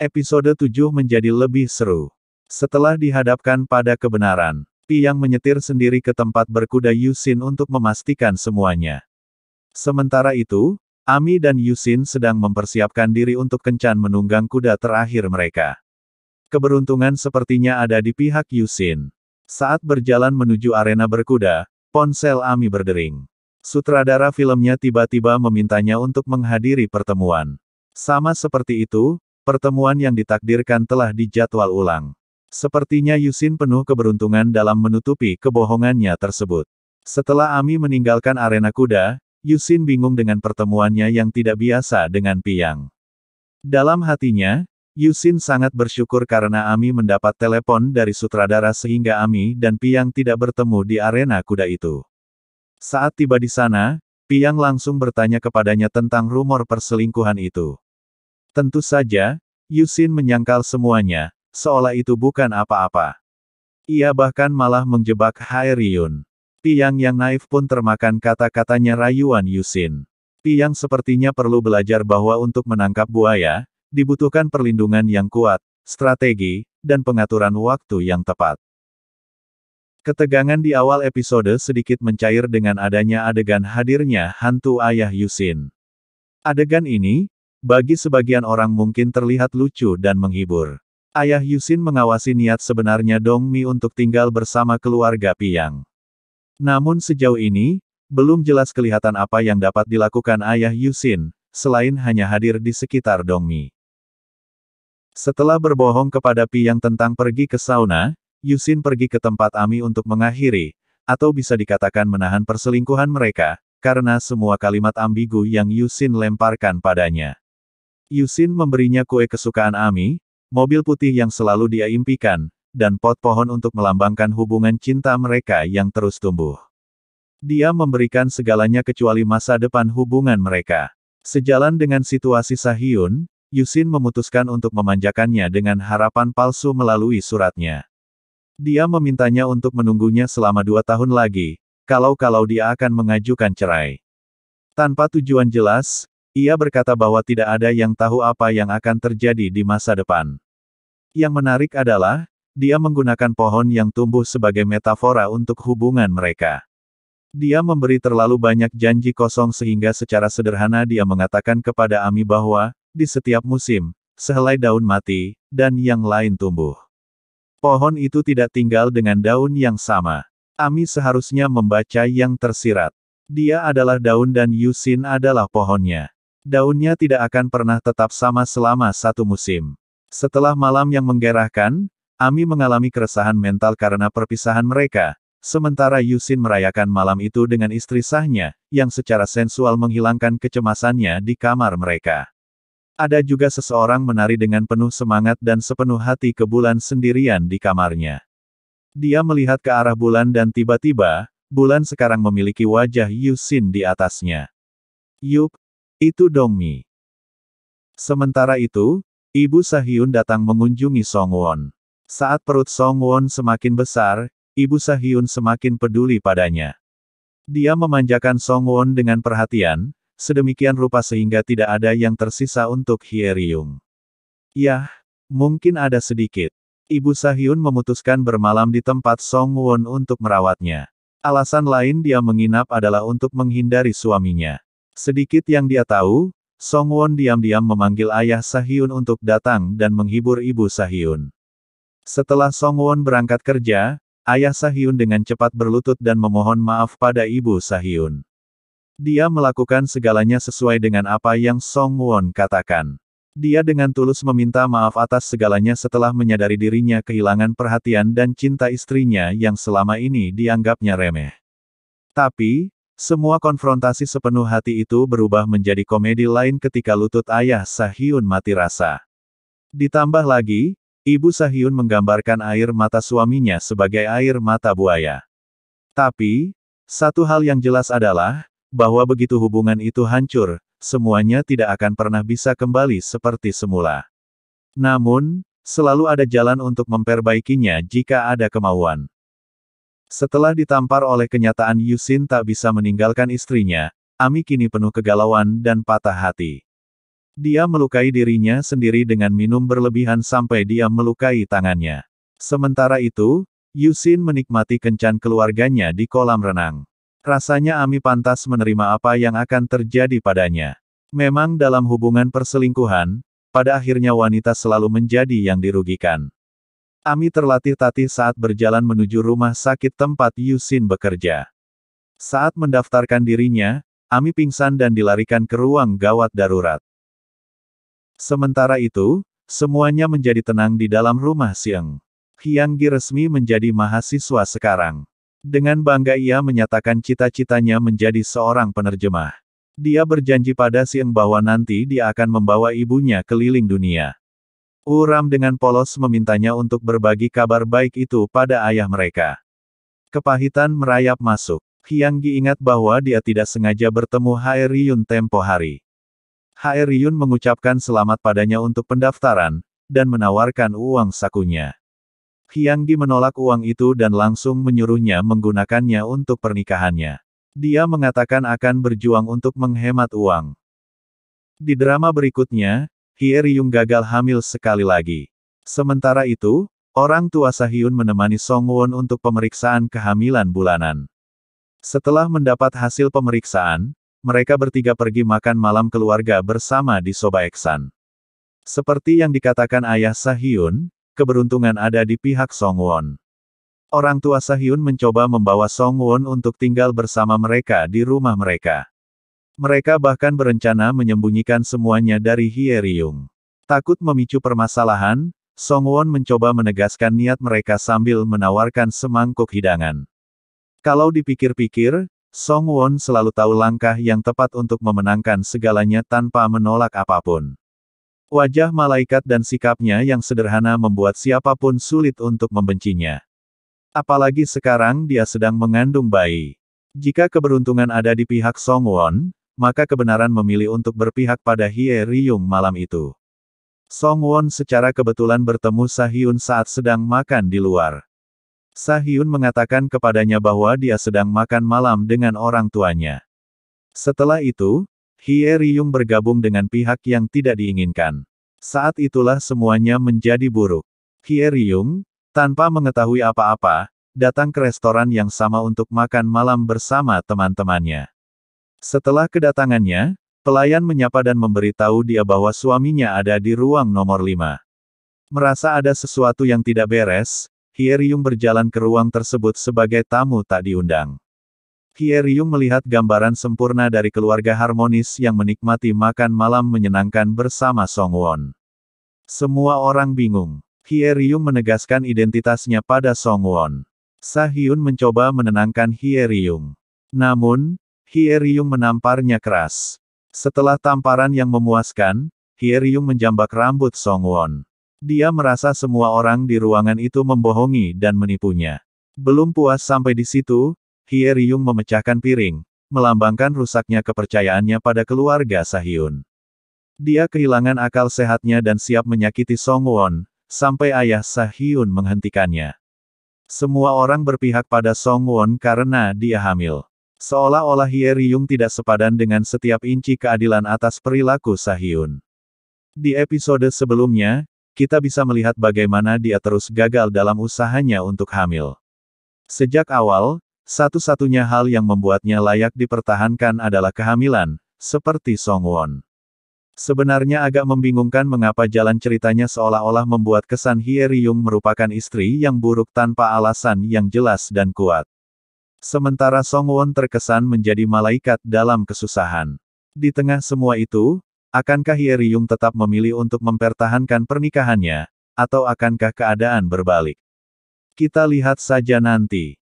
Episode 7 menjadi lebih seru. Setelah dihadapkan pada kebenaran, Piang menyetir sendiri ke tempat berkuda Yusin untuk memastikan semuanya. Sementara itu, Ami dan Yusin sedang mempersiapkan diri untuk kencan menunggang kuda terakhir mereka. Keberuntungan sepertinya ada di pihak Yusin. Saat berjalan menuju arena berkuda, ponsel Ami berdering. Sutradara filmnya tiba-tiba memintanya untuk menghadiri pertemuan. Sama seperti itu, pertemuan yang ditakdirkan telah dijadwal ulang. Sepertinya Yusin penuh keberuntungan dalam menutupi kebohongannya tersebut. Setelah Ami meninggalkan arena kuda, Yusin bingung dengan pertemuannya yang tidak biasa dengan Piang. Dalam hatinya, Yusin sangat bersyukur karena Ami mendapat telepon dari sutradara sehingga Ami dan Piang tidak bertemu di arena kuda itu. Saat tiba di sana, Piang langsung bertanya kepadanya tentang rumor perselingkuhan itu. Tentu saja, Yusin menyangkal semuanya, seolah itu bukan apa-apa. Ia bahkan malah menjebak Haeryun. Piang yang naif pun termakan kata-katanya rayuan Yusin. Piang sepertinya perlu belajar bahwa untuk menangkap buaya, dibutuhkan perlindungan yang kuat, strategi, dan pengaturan waktu yang tepat. Ketegangan di awal episode sedikit mencair dengan adanya adegan hadirnya hantu ayah Yusin. Adegan ini, bagi sebagian orang mungkin terlihat lucu dan menghibur. Ayah Yusin mengawasi niat sebenarnya Dongmi untuk tinggal bersama keluarga Piang. Namun sejauh ini, belum jelas kelihatan apa yang dapat dilakukan ayah Yusin, selain hanya hadir di sekitar Dongmi. Setelah berbohong kepada Piang tentang pergi ke sauna, Yusin pergi ke tempat Ami untuk mengakhiri, atau bisa dikatakan menahan perselingkuhan mereka, karena semua kalimat ambigu yang Yusin lemparkan padanya. Yusin memberinya kue kesukaan Ami, mobil putih yang selalu dia impikan, dan pot pohon untuk melambangkan hubungan cinta mereka yang terus tumbuh. Dia memberikan segalanya kecuali masa depan hubungan mereka. Sejalan dengan situasi Sahyun, Yusin memutuskan untuk memanjakannya dengan harapan palsu melalui suratnya. Dia memintanya untuk menunggunya selama 2 tahun lagi, kalau dia akan mengajukan cerai. Tanpa tujuan jelas, ia berkata bahwa tidak ada yang tahu apa yang akan terjadi di masa depan. Yang menarik adalah, dia menggunakan pohon yang tumbuh sebagai metafora untuk hubungan mereka. Dia memberi terlalu banyak janji kosong sehingga secara sederhana dia mengatakan kepada Ami bahwa, di setiap musim, sehelai daun mati, dan yang lain tumbuh. Pohon itu tidak tinggal dengan daun yang sama. Ami seharusnya membaca yang tersirat. Dia adalah daun dan Yusin adalah pohonnya. Daunnya tidak akan pernah tetap sama selama 1 musim. Setelah malam yang menggerahkan, Ami mengalami keresahan mental karena perpisahan mereka, sementara Yusin merayakan malam itu dengan istri sahnya, yang secara sensual menghilangkan kecemasannya di kamar mereka. Ada juga seseorang menari dengan penuh semangat dan sepenuh hati ke bulan sendirian di kamarnya. Dia melihat ke arah bulan dan tiba-tiba, bulan sekarang memiliki wajah Yusin di atasnya. Yup, itu Dongmi. Sementara itu, Ibu Sahyun datang mengunjungi Songwon. Saat perut Songwon semakin besar, Ibu Sahyun semakin peduli padanya. Dia memanjakan Songwon dengan perhatian, sedemikian rupa sehingga tidak ada yang tersisa untuk Hyeryung. Yah, mungkin ada sedikit. Ibu Sahyun memutuskan bermalam di tempat Songwon untuk merawatnya. Alasan lain dia menginap adalah untuk menghindari suaminya. Sedikit yang dia tahu, Songwon diam-diam memanggil ayah Sahyun untuk datang dan menghibur ibu Sahyun. Setelah Songwon berangkat kerja, ayah Sahyun dengan cepat berlutut dan memohon maaf pada ibu Sahyun. Dia melakukan segalanya sesuai dengan apa yang Songwon katakan. Dia dengan tulus meminta maaf atas segalanya setelah menyadari dirinya kehilangan perhatian dan cinta istrinya yang selama ini dianggapnya remeh. Tapi, semua konfrontasi sepenuh hati itu berubah menjadi komedi lain ketika lutut ayah Sahyun mati rasa. Ditambah lagi, Ibu Sahyun menggambarkan air mata suaminya sebagai air mata buaya. Tapi, satu hal yang jelas adalah, bahwa begitu hubungan itu hancur, semuanya tidak akan pernah bisa kembali seperti semula. Namun, selalu ada jalan untuk memperbaikinya jika ada kemauan. Setelah ditampar oleh kenyataan Yusin tak bisa meninggalkan istrinya, Ami kini penuh kegalauan dan patah hati. Dia melukai dirinya sendiri dengan minum berlebihan sampai dia melukai tangannya. Sementara itu, Yusin menikmati kencan keluarganya di kolam renang. Rasanya Ami pantas menerima apa yang akan terjadi padanya. Memang dalam hubungan perselingkuhan, pada akhirnya wanita selalu menjadi yang dirugikan. Ami terlatih-tatih saat berjalan menuju rumah sakit tempat Yusin bekerja. Saat mendaftarkan dirinya, Ami pingsan dan dilarikan ke ruang gawat darurat. Sementara itu, semuanya menjadi tenang di dalam rumah Sieng. Hyanggi resmi menjadi mahasiswa sekarang. Dengan bangga ia menyatakan cita-citanya menjadi seorang penerjemah. Dia berjanji pada Sieng bahwa nanti dia akan membawa ibunya keliling dunia. Uram dengan polos memintanya untuk berbagi kabar baik itu pada ayah mereka. Kepahitan merayap masuk. Hyanggi ingat bahwa dia tidak sengaja bertemu Hae Ryun tempo hari. Hae Ryun mengucapkan selamat padanya untuk pendaftaran, dan menawarkan uang sakunya. Hyanggi menolak uang itu dan langsung menyuruhnya menggunakannya untuk pernikahannya. Dia mengatakan akan berjuang untuk menghemat uang. Di drama berikutnya, Hae Ryun gagal hamil sekali lagi. Sementara itu, orang tua Sahyun menemani Songwon untuk pemeriksaan kehamilan bulanan. Setelah mendapat hasil pemeriksaan, mereka bertiga pergi makan malam keluarga bersama di Sobaeksan. Seperti yang dikatakan ayah Sahyun, keberuntungan ada di pihak Songwon. Orang tua Sahyun mencoba membawa Songwon untuk tinggal bersama mereka di rumah mereka. Mereka bahkan berencana menyembunyikan semuanya dari Hae Ryun. Takut memicu permasalahan, Songwon mencoba menegaskan niat mereka sambil menawarkan semangkuk hidangan. Kalau dipikir-pikir, Songwon selalu tahu langkah yang tepat untuk memenangkan segalanya tanpa menolak apapun. Wajah malaikat dan sikapnya yang sederhana membuat siapapun sulit untuk membencinya. Apalagi sekarang dia sedang mengandung bayi. Jika keberuntungan ada di pihak Songwon, maka kebenaran memilih untuk berpihak pada Hae Ryun malam itu. Songwon secara kebetulan bertemu Sahyun saat sedang makan di luar. Sahyun mengatakan kepadanya bahwa dia sedang makan malam dengan orang tuanya. Setelah itu, Hae Ryun bergabung dengan pihak yang tidak diinginkan. Saat itulah semuanya menjadi buruk. Hae Ryun, tanpa mengetahui apa-apa, datang ke restoran yang sama untuk makan malam bersama teman-temannya. Setelah kedatangannya, pelayan menyapa dan memberitahu dia bahwa suaminya ada di ruang nomor 5. Merasa ada sesuatu yang tidak beres, Hae Ryun berjalan ke ruang tersebut sebagai tamu tak diundang. Hae Ryun melihat gambaran sempurna dari keluarga harmonis yang menikmati makan malam menyenangkan bersama Songwon. Semua orang bingung. Hae Ryun menegaskan identitasnya pada Songwon. Sahyun mencoba menenangkan Hae Ryun. Namun, Hae Ryun menamparnya keras. Setelah tamparan yang memuaskan, Hae Ryun menjambak rambut Songwon. Dia merasa semua orang di ruangan itu membohongi dan menipunya. Belum puas sampai di situ, Hae Ryun memecahkan piring, melambangkan rusaknya kepercayaannya pada keluarga Sahyun. Dia kehilangan akal sehatnya dan siap menyakiti Songwon, sampai ayah Sahyun menghentikannya. Semua orang berpihak pada Songwon karena dia hamil. Seolah-olah Hae Ryun tidak sepadan dengan setiap inci keadilan atas perilaku Sahyun. Di episode sebelumnya, kita bisa melihat bagaimana dia terus gagal dalam usahanya untuk hamil. Sejak awal, satu-satunya hal yang membuatnya layak dipertahankan adalah kehamilan, seperti Songwon. Sebenarnya agak membingungkan mengapa jalan ceritanya seolah-olah membuat kesan Hae Ryun merupakan istri yang buruk tanpa alasan yang jelas dan kuat. Sementara Songwon terkesan menjadi malaikat dalam kesusahan. Di tengah semua itu, akankah Hae Ryun tetap memilih untuk mempertahankan pernikahannya, atau akankah keadaan berbalik? Kita lihat saja nanti.